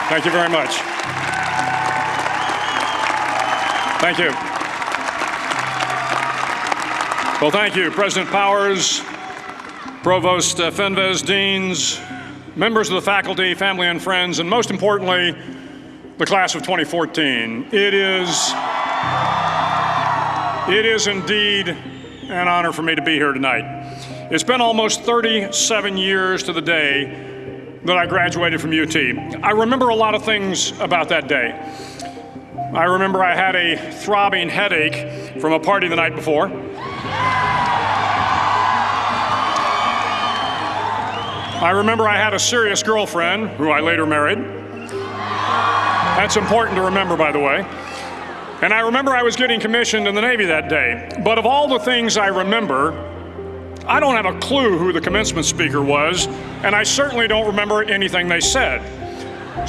Thank you very much. Thank you. Well, thank you, President Powers, Provost Fenves, deans, members of the faculty, family and friends, and most importantly, the class of 2014. It is indeed an honor for me to be here tonight. It's been almost 37 years to the day that I graduated from UT. I remember a lot of things about that day. I remember I had a throbbing headache from a party the night before. I remember I had a serious girlfriend, who I later married. That's important to remember, by the way. And I remember I was getting commissioned in the Navy that day. But of all the things I remember, I don't have a clue who the commencement speaker was, and I certainly don't remember anything they said.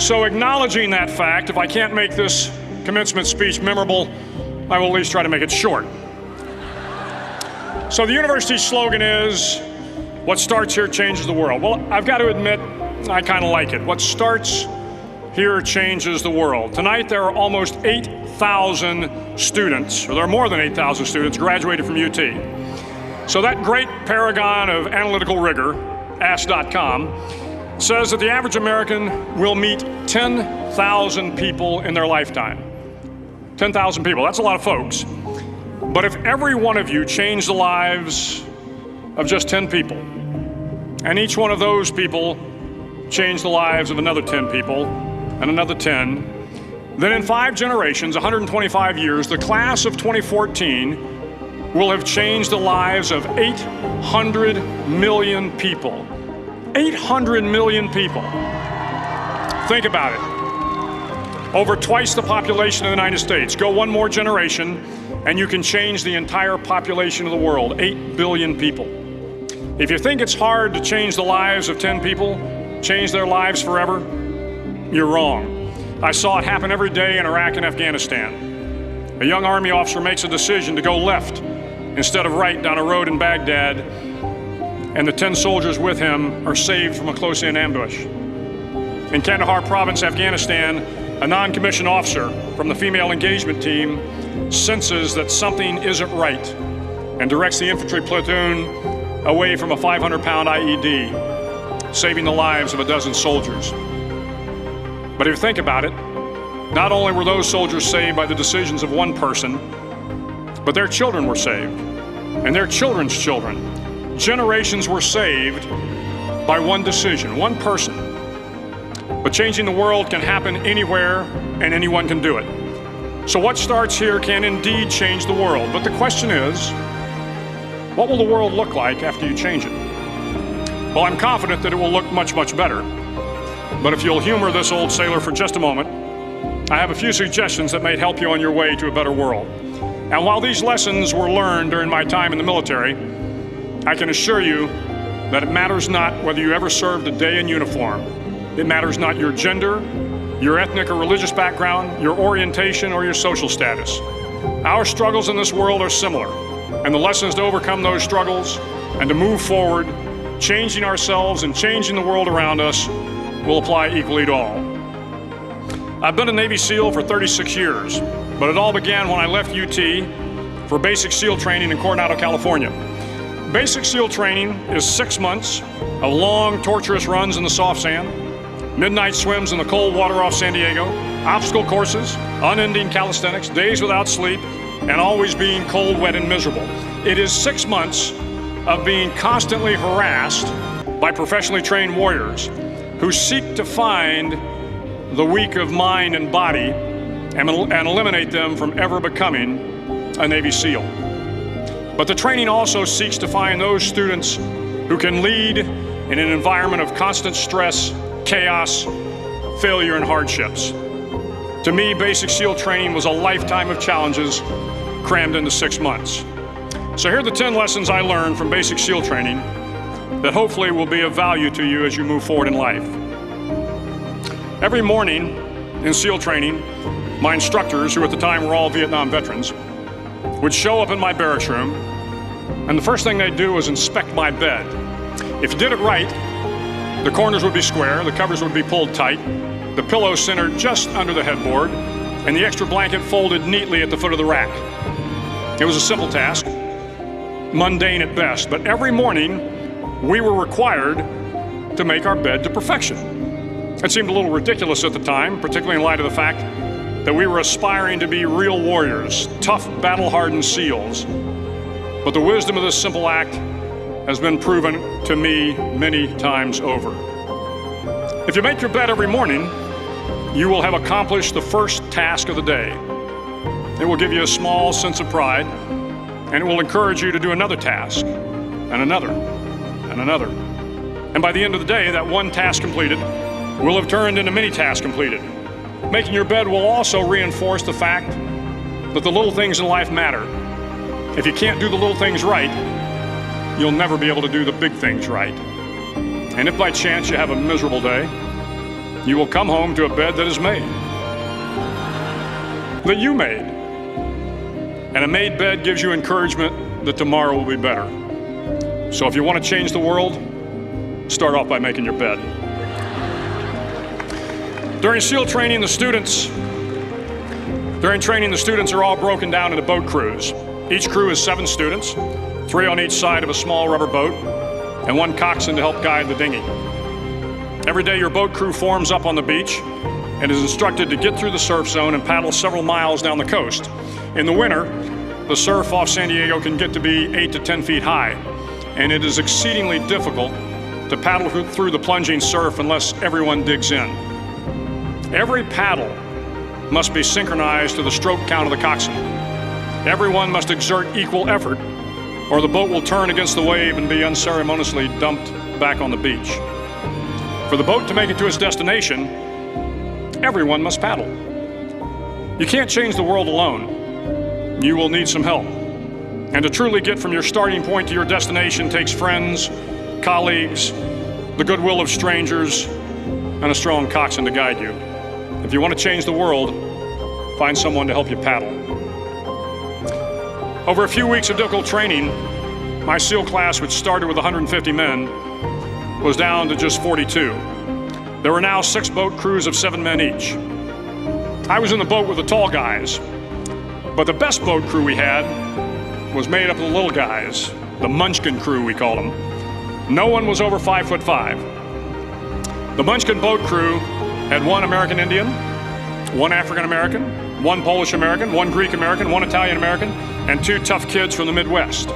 So acknowledging that fact, if I can't make this commencement speech memorable, I will at least try to make it short. So the university's slogan is, what starts here changes the world. Well, I've got to admit, I kind of like it. What starts here changes the world. Tonight there are almost 8,000 students, or there are more than 8,000 students graduated from UT. So that great paragon of analytical rigor, Ask.com, says that the average American will meet 10,000 people in their lifetime. 10,000 people, that's a lot of folks. But if every one of you changed the lives of just 10 people, and each one of those people changed the lives of another 10 people, and another 10, then in 5 generations, 125 years, the class of 2014 will have changed the lives of 800 million people. 800 million people. Think about it. Over twice the population of the United States. Go one more generation, and you can change the entire population of the world, 8 billion people. If you think it's hard to change the lives of 10 people, change their lives forever, you're wrong. I saw it happen every day in Iraq and Afghanistan. A young Army officer makes a decision to go left instead of right down a road in Baghdad, and the 10 soldiers with him are saved from a close-in ambush. In Kandahar province, Afghanistan, a non-commissioned officer from the female engagement team senses that something isn't right and directs the infantry platoon away from a 500-pound IED, saving the lives of a dozen soldiers. But if you think about it, not only were those soldiers saved by the decisions of one person, but their children were saved, and their children's children. Generations were saved by one decision, one person. But changing the world can happen anywhere, and anyone can do it. So what starts here can indeed change the world. But the question is, what will the world look like after you change it? Well, I'm confident that it will look much, much better. But if you'll humor this old sailor for just a moment, I have a few suggestions that may help you on your way to a better world. And while these lessons were learned during my time in the military, I can assure you that it matters not whether you ever served a day in uniform. It matters not your gender, your ethnic or religious background, your orientation, or your social status. Our struggles in this world are similar, and the lessons to overcome those struggles and to move forward, changing ourselves and changing the world around us, will apply equally to all. I've been a Navy SEAL for 36 years, but it all began when I left UT for basic SEAL training in Coronado, California. Basic SEAL training is 6 months of long, torturous runs in the soft sand, midnight swims in the cold water off San Diego, obstacle courses, unending calisthenics, days without sleep, and always being cold, wet, and miserable. It is 6 months of being constantly harassed by professionally trained warriors who seek to find the weak of mind and body and eliminate them from ever becoming a Navy SEAL. But the training also seeks to find those students who can lead in an environment of constant stress, chaos, failure, and hardships. To me, basic SEAL training was a lifetime of challenges crammed into 6 months. So here are the 10 lessons I learned from basic SEAL training that hopefully will be of value to you as you move forward in life. Every morning in SEAL training, my instructors, who at the time were all Vietnam veterans, would show up in my barracks room, and the first thing they'd do was inspect my bed. If you did it right, the corners would be square, the covers would be pulled tight, the pillow centered just under the headboard, and the extra blanket folded neatly at the foot of the rack. It was a simple task, mundane at best, but every morning we were required to make our bed to perfection. It seemed a little ridiculous at the time, particularly in light of the fact that we were aspiring to be real warriors, tough, battle-hardened SEALs. But the wisdom of this simple act has been proven to me many times over. If you make your bed every morning, you will have accomplished the first task of the day. It will give you a small sense of pride, and it will encourage you to do another task, and another, and another. And by the end of the day, that one task completed will have turned into many tasks completed. Making your bed will also reinforce the fact that the little things in life matter. If you can't do the little things right, you'll never be able to do the big things right. And if by chance you have a miserable day, you will come home to a bed that is made, that you made. And a made bed gives you encouragement that tomorrow will be better. So if you want to change the world, start off by making your bed. During SEAL training, the students are all broken down into boat crews. Each crew is 7 students, 3 on each side of a small rubber boat, and 1 coxswain to help guide the dinghy. Every day your boat crew forms up on the beach and is instructed to get through the surf zone and paddle several miles down the coast. In the winter, the surf off San Diego can get to be 8 to 10 feet high, and it is exceedingly difficult to paddle through the plunging surf unless everyone digs in. Every paddle must be synchronized to the stroke count of the coxswain. Everyone must exert equal effort, or the boat will turn against the wave and be unceremoniously dumped back on the beach. For the boat to make it to its destination, everyone must paddle. You can't change the world alone. You will need some help. And to truly get from your starting point to your destination takes friends, colleagues, the goodwill of strangers, and a strong coxswain to guide you. If you want to change the world, find someone to help you paddle. Over a few weeks of difficult training, my SEAL class, which started with 150 men, was down to just 42. There were now 6 boat crews of 7 men each. I was in the boat with the tall guys, but the best boat crew we had was made up of the little guys, the Munchkin crew we called them. No one was over 5'5". The Munchkin boat crew had 1 American Indian, 1 African American, 1 Polish American, 1 Greek American, 1 Italian American, and 2 tough kids from the Midwest.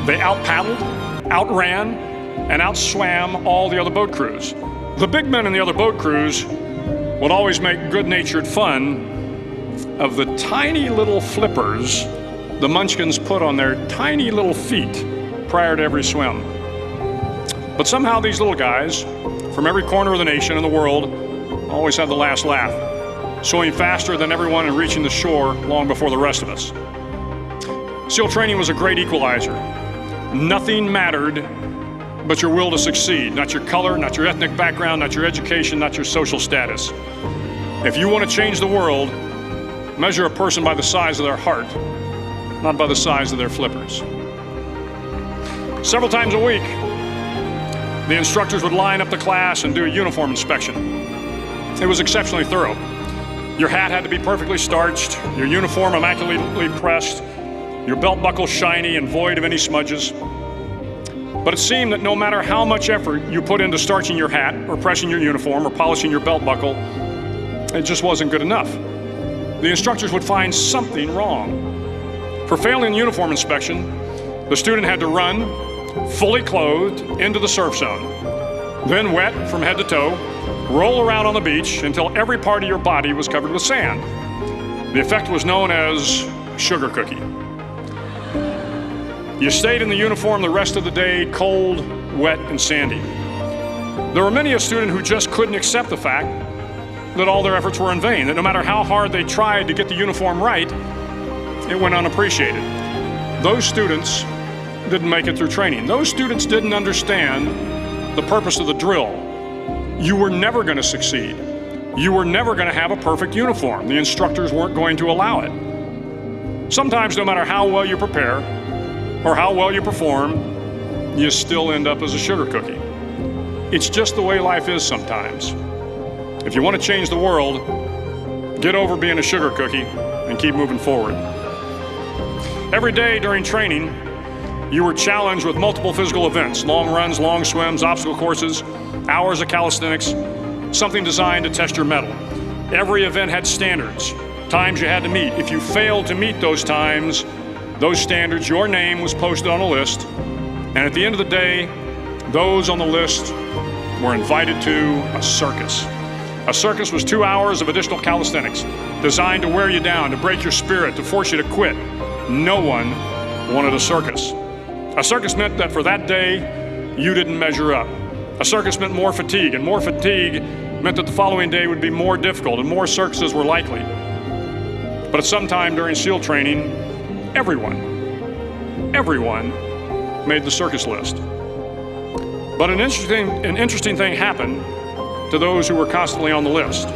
They out-paddled, outran, and outswam all the other boat crews. The big men in the other boat crews would always make good-natured fun of the tiny little flippers the Munchkins put on their tiny little feet prior to every swim. But somehow these little guys from every corner of the nation and the world always had the last laugh, swimming faster than everyone and reaching the shore long before the rest of us. SEAL training was a great equalizer. Nothing mattered but your will to succeed, not your color, not your ethnic background, not your education, not your social status. If you want to change the world, measure a person by the size of their heart, not by the size of their flippers. Several times a week, the instructors would line up the class and do a uniform inspection. It was exceptionally thorough. Your hat had to be perfectly starched, your uniform immaculately pressed, your belt buckle shiny and void of any smudges. But it seemed that no matter how much effort you put into starching your hat or pressing your uniform or polishing your belt buckle, it just wasn't good enough. The instructors would find something wrong. For failing the uniform inspection, the student had to run, fully clothed, into the surf zone. Then wet from head to toe, roll around on the beach until every part of your body was covered with sand. The effect was known as sugar cookie. You stayed in the uniform the rest of the day, cold, wet, and sandy. There were many a student who just couldn't accept the fact that all their efforts were in vain, that no matter how hard they tried to get the uniform right, it went unappreciated. Those students didn't make it through training. Those students didn't understand the purpose of the drill. You were never going to succeed. You were never going to have a perfect uniform. The instructors weren't going to allow it. Sometimes, no matter how well you prepare or how well you perform, you still end up as a sugar cookie. It's just the way life is sometimes. If you want to change the world, get over being a sugar cookie and keep moving forward. Every day during training, you were challenged with multiple physical events: long runs, long swims, obstacle courses, hours of calisthenics, something designed to test your mettle. Every event had standards, times you had to meet. If you failed to meet those times, those standards, your name was posted on a list, and at the end of the day, those on the list were invited to a circus. A circus was 2 hours of additional calisthenics, designed to wear you down, to break your spirit, to force you to quit. No one wanted a circus. A circus meant that for that day, you didn't measure up. A circus meant more fatigue, and more fatigue meant that the following day would be more difficult and more circuses were likely. But at some time during SEAL training, everyone made the circus list. But an interesting thing happened to those who were constantly on the list.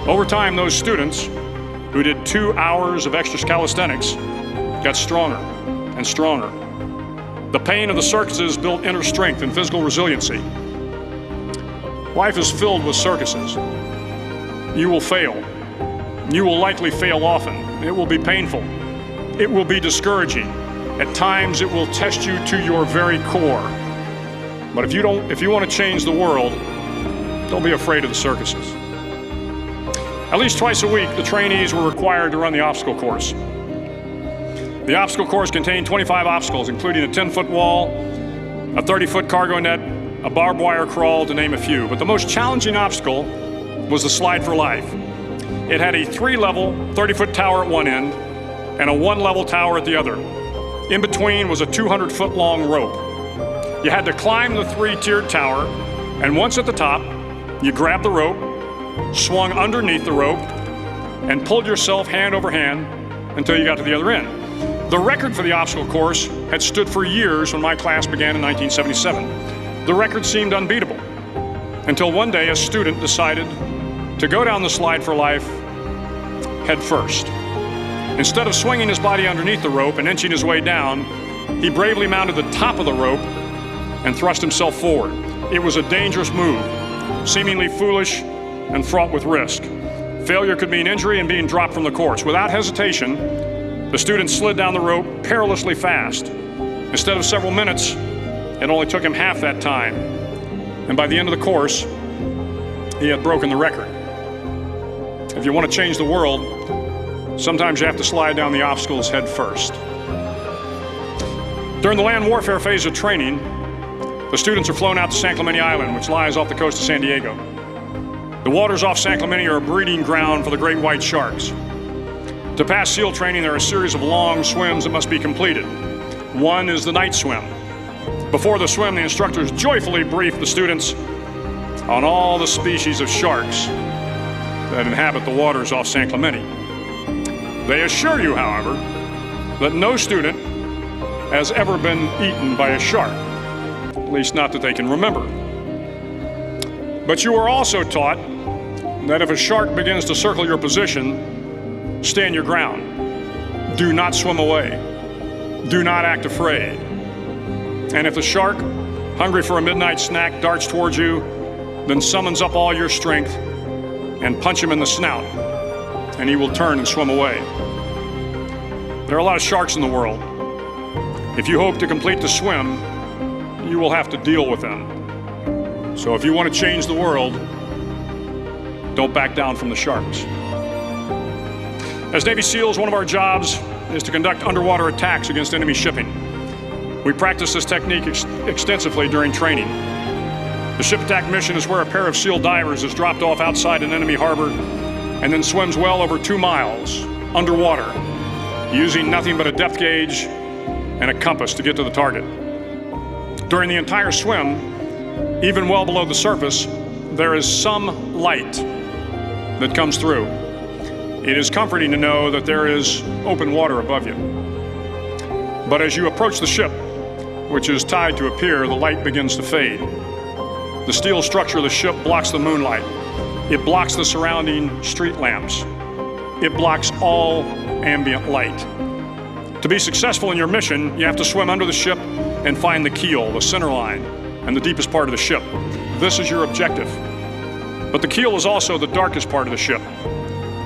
Over time, those students who did 2 hours of extra calisthenics got stronger and stronger. The pain of the circuses built inner strength and physical resiliency. Life is filled with circuses. You will fail. You will likely fail often. It will be painful. It will be discouraging. At times, it will test you to your very core. But if you want to change the world, don't be afraid of the circuses. At least twice a week, the trainees were required to run the obstacle course. The obstacle course contained 25 obstacles, including a 10-foot wall, a 30-foot cargo net, a barbed wire crawl, to name a few. But the most challenging obstacle was the slide for life. It had a 3-level, 30-foot tower at one end and a 1-level tower at the other. In between was a 200-foot-long rope. You had to climb the 3-tiered tower, and once at the top, you grabbed the rope, swung underneath the rope, and pulled yourself hand over hand until you got to the other end. The record for the obstacle course had stood for years when my class began in 1977. The record seemed unbeatable until one day a student decided to go down the slide for life head first. Instead of swinging his body underneath the rope and inching his way down, he bravely mounted the top of the rope and thrust himself forward. It was a dangerous move, seemingly foolish and fraught with risk. Failure could mean injury and being dropped from the course. Without hesitation, the student slid down the rope perilously fast. Instead of several minutes, it only took him half that time. And by the end of the course, he had broken the record. If you want to change the world, sometimes you have to slide down the obstacles head first. During the land warfare phase of training, the students are flown out to San Clemente Island, which lies off the coast of San Diego. The waters off San Clemente are a breeding ground for the great white sharks. To pass SEAL training, there are a series of long swims that must be completed. One is the night swim. Before the swim, the instructors joyfully brief the students on all the species of sharks that inhabit the waters off San Clemente. They assure you, however, that no student has ever been eaten by a shark, at least not that they can remember. But you are also taught that if a shark begins to circle your position, stand your ground. Do not swim away. Do not act afraid. And if the shark, hungry for a midnight snack, darts towards you, then summons up all your strength and punch him in the snout, and he will turn and swim away. There are a lot of sharks in the world. If you hope to complete the swim, you will have to deal with them. So if you want to change the world, don't back down from the sharks. As Navy SEALs, one of our jobs is to conduct underwater attacks against enemy shipping. We practice this technique extensively during training. The ship attack mission is where a pair of SEAL divers is dropped off outside an enemy harbor and then swims well over 2 miles underwater, using nothing but a depth gauge and a compass to get to the target. During the entire swim, even well below the surface, there is some light that comes through. It is comforting to know that there is open water above you. But as you approach the ship, which is tied to a pier, the light begins to fade. The steel structure of the ship blocks the moonlight. It blocks the surrounding street lamps. It blocks all ambient light. To be successful in your mission, you have to swim under the ship and find the keel, the center line, and the deepest part of the ship. This is your objective. But the keel is also the darkest part of the ship,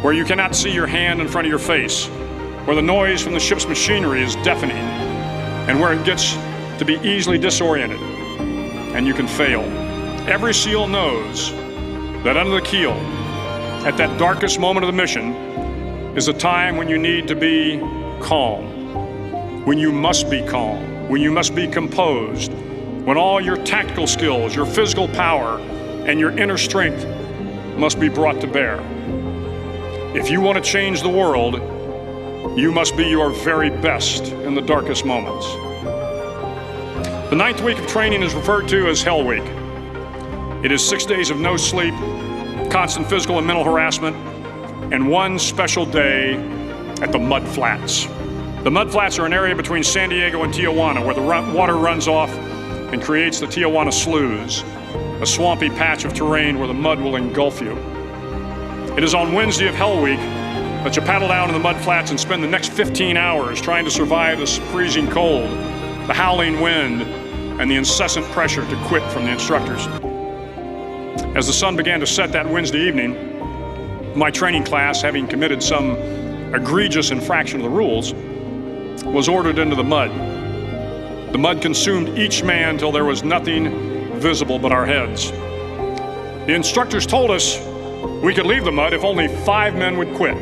where you cannot see your hand in front of your face, where the noise from the ship's machinery is deafening, and where it gets to be easily disoriented, and you can fail. Every SEAL knows that under the keel, at that darkest moment of the mission, is a time when you need to be calm, when you must be calm, when you must be composed, when all your tactical skills, your physical power, and your inner strength must be brought to bear. If you want to change the world, you must be your very best in the darkest moments. The 9th week of training is referred to as Hell Week. It is 6 days of no sleep, constant physical and mental harassment, and one special day at the Mud Flats. The Mud Flats are an area between San Diego and Tijuana where the water runs off and creates the Tijuana Sloughs, a swampy patch of terrain where the mud will engulf you. It is on Wednesday of Hell Week that you paddle down in the mud flats and spend the next 15 hours trying to survive the freezing cold, the howling wind, and the incessant pressure to quit from the instructors. As the sun began to set that Wednesday evening, my training class, having committed some egregious infraction of the rules, was ordered into the mud. The mud consumed each man till there was nothing visible but our heads. The instructors told us we could leave the mud if only 5 men would quit.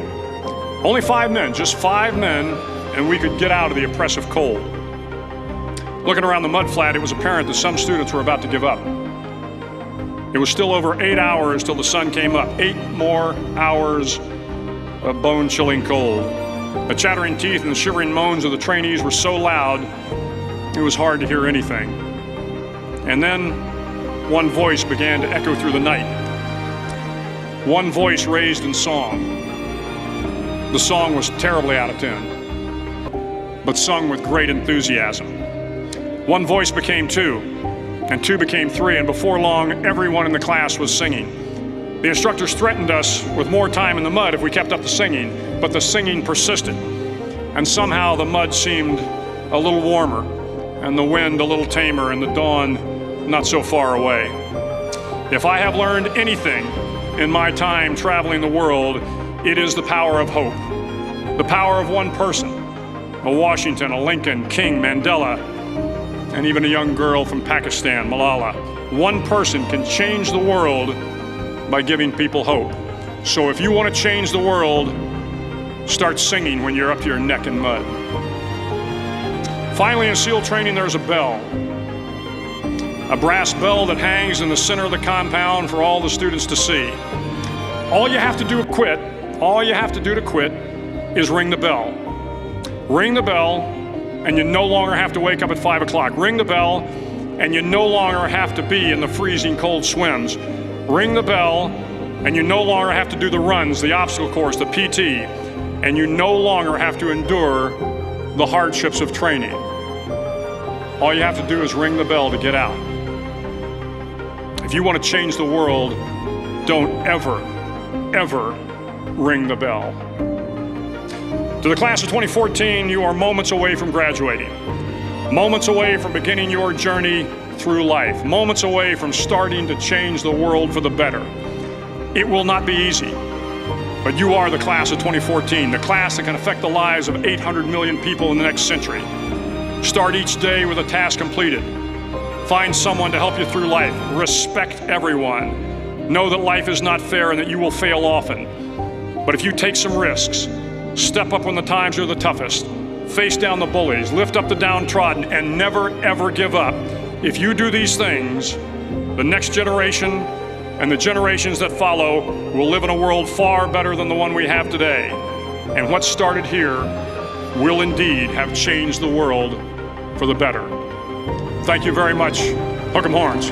Only 5 men, just 5 men, and we could get out of the oppressive cold. Looking around the mud flat, it was apparent that some students were about to give up. It was still over 8 hours till the sun came up. 8 more hours of bone-chilling cold. The chattering teeth and the shivering moans of the trainees were so loud, it was hard to hear anything. And then one voice began to echo through the night. One voice raised in song. The song was terribly out of tune, but sung with great enthusiasm. One voice became 2, and 2 became 3, and before long, everyone in the class was singing. The instructors threatened us with more time in the mud if we kept up the singing, but the singing persisted, and somehow the mud seemed a little warmer, and the wind a little tamer, and the dawn not so far away. If I have learned anything in my time traveling the world, it is the power of hope, the power of one person, a Washington, a Lincoln, King, Mandela, and even a young girl from Pakistan, Malala. One person can change the world by giving people hope. So if you want to change the world, start singing when you're up to your neck in mud. Finally, in SEAL training, there's a bell. A brass bell that hangs in the center of the compound for all the students to see. All you have to do to quit is ring the bell. Ring the bell, and you no longer have to wake up at 5 o'clock. Ring the bell, and you no longer have to be in the freezing cold swims. Ring the bell, and you no longer have to do the runs, the obstacle course, the PT, and you no longer have to endure the hardships of training. All you have to do is ring the bell to get out. If you want to change the world, don't ever ring the bell. To the class of 2014, you are moments away from graduating, moments away from beginning your journey through life, moments away from starting to change the world for the better. It will not be easy, but you are the class of 2014, the class that can affect the lives of 800 million people in the next century. Start each day with a task completed. Find someone to help you through life. Respect everyone. Know that life is not fair and that you will fail often. But if you take some risks, step up when the times are the toughest, face down the bullies, lift up the downtrodden, and never ever give up. If you do these things, the next generation and the generations that follow will live in a world far better than the one we have today. And what started here will indeed have changed the world for the better. Thank you very much. Hook 'em horns.